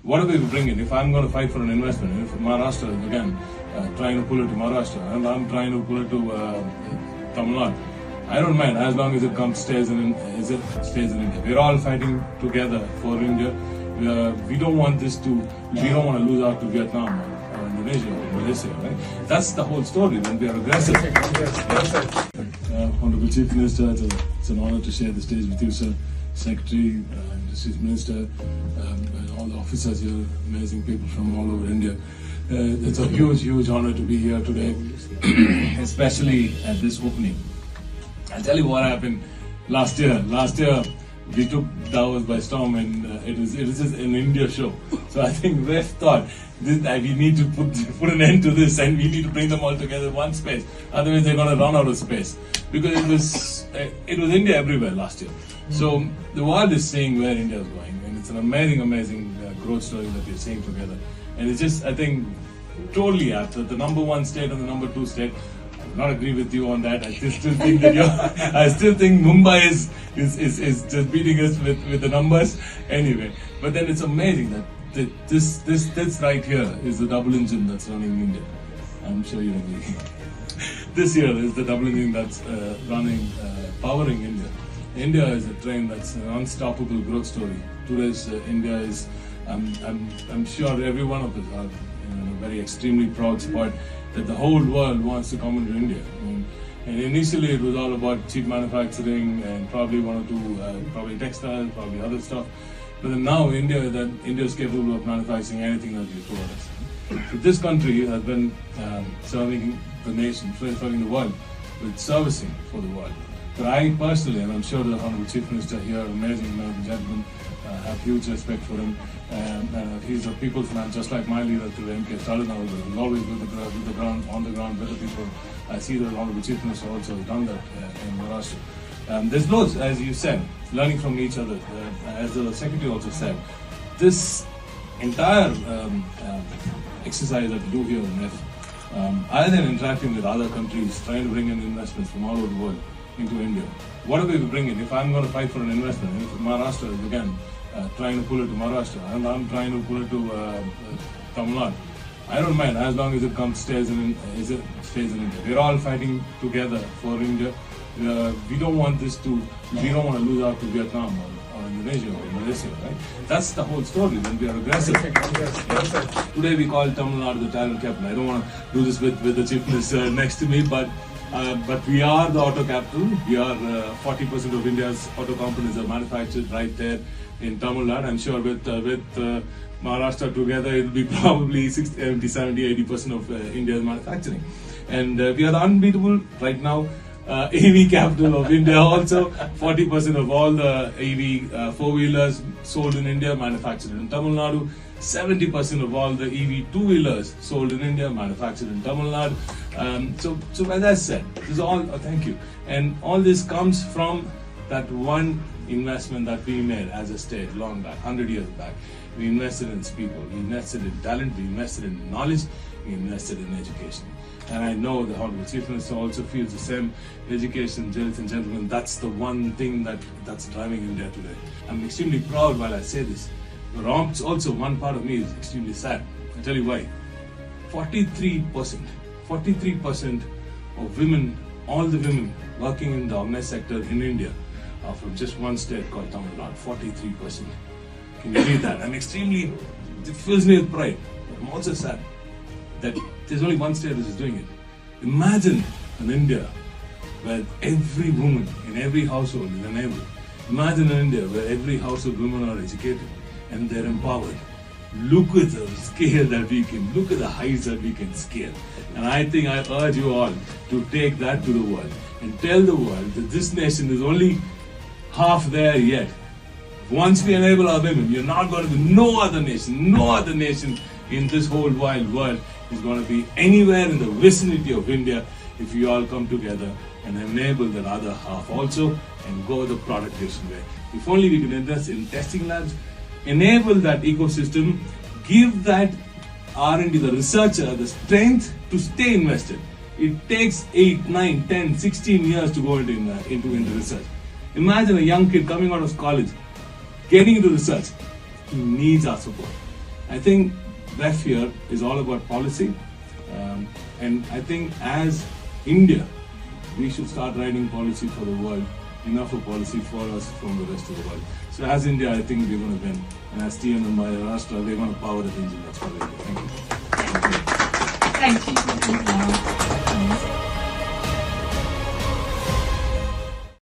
whatever we bring in, if I'm going to fight for an investment, if Maharashtra is again trying to pull it to Maharashtra, and I'm trying to pull it to Tamil Nadu, I don't mind as long as it stays in India. We're all fighting together for India. We don't want we don't want to lose out to Vietnam or Indonesia or Malaysia, right? That's the whole story when we are aggressive. Honorable Chief Minister, it's an honor to share the stage with you, sir. Secretary, Chief Minister, and all the officers here, amazing people from all over India. It's a huge honor to be here today, especially at this opening. I'll tell you what happened last year. Last year, we took Davos by storm, and it was just an India show. So I think we thought we need to put an end to this, and we need to bring them all together in one space. Otherwise, they're going to run out of space, because it was India everywhere last year. So the world is seeing where India is going, and it's an amazing growth story that we're seeing together. And it's just, I think, totally apt. The number one state and the number two state. Not agree with you on that. I still think that I still think Mumbai is just beating us with the numbers anyway. But then it's amazing that this right here is the double engine that's running India. I'm sure you agree. This here is the double engine that's powering India. India is a train that's an unstoppable growth story. Today's India is, I'm sure every one of us are in a very extremely proud spot that the whole world wants to come into India. And initially it was all about cheap manufacturing and probably one or two, probably textiles, probably other stuff. But then now India is capable of manufacturing anything that you throw at us. So this country has been serving the nation, serving the world with servicing for the world. But I personally, and I'm sure the Honorable Chief Minister here, amazing gentleman, have huge respect for him. He's a people's man, just like my leader to the MK started now. He's always with the ground, on the ground, better people. I see the Honorable Chief Minister also has done that in Maharashtra. There's loads, as you said, learning from each other. As the Secretary also said, this entire exercise that we do here in F, other than interacting with other countries, trying to bring in investments from all over the world into India, whatever we bring in, if I'm going to fight for an investment, if Maharashtra is again trying to pull it to Maharashtra, and I'm trying to pull it to Tamil Nadu, I don't mind as long as it stays in India. We're all fighting together for India. We don't want we don't want to lose out to Vietnam or Indonesia or Malaysia, right? That's the whole story when we are aggressive. Today we call Tamil Nadu the talent capital. I don't want to do this with the Chief Minister next to me, but we are the auto capital. We are 40% of India's auto companies are manufactured right there in Tamil Nadu. I'm sure with Maharashtra together, it will be probably 60, 70, 80% of India's manufacturing. And we are the unbeatable right now EV capital of India. Also, 40% of all the EV four-wheelers sold in India manufactured in Tamil Nadu. 70% of all the EV two-wheelers sold in India manufactured in Tamil Nadu. So as I said, this is all. Thank you. And all this comes from that one investment that we made as a state long back, 100 years back. We invested in people, we invested in talent, we invested in knowledge, we invested in education. And I know the Honorable Chief Minister also feels the same. Education, ladies and gentlemen, that's the one thing that's driving India today. I'm extremely proud while I say this. But also one part of me is extremely sad. I'll tell you why. 43% of women, all the women working in the organized sector in India are from just one state called Tamil Nadu. 43%. Can you read that? It fills me with pride. But I'm also sad that there's only one state which is doing it. Imagine an India where every woman in every household is enabled. Imagine an India where every household women are educated and they're empowered. Look at the scale that we can, look at the heights that we can scale. And I think I urge you all to take that to the world and tell the world that this nation is only half there yet. Once we enable our women, you're not going to be no other nation in this whole wide world is going to be anywhere in the vicinity of India if we all come together and enable that other half also and go the product-driven way. If only we can invest in testing labs, enable that ecosystem, give that R&D, the researcher, the strength to stay invested. It takes 8, 9, 10, 16 years to go into research. Imagine a young kid coming out of college, getting into research. He needs our support. I think left here is all about policy, and I think as India, we should start writing policy for the world, enough of policy for us from the rest of the world. So as India, I think we're going to win, and as TM and Maharashtra, we're going to power the engine. That's what I do. Thank you. Thank you.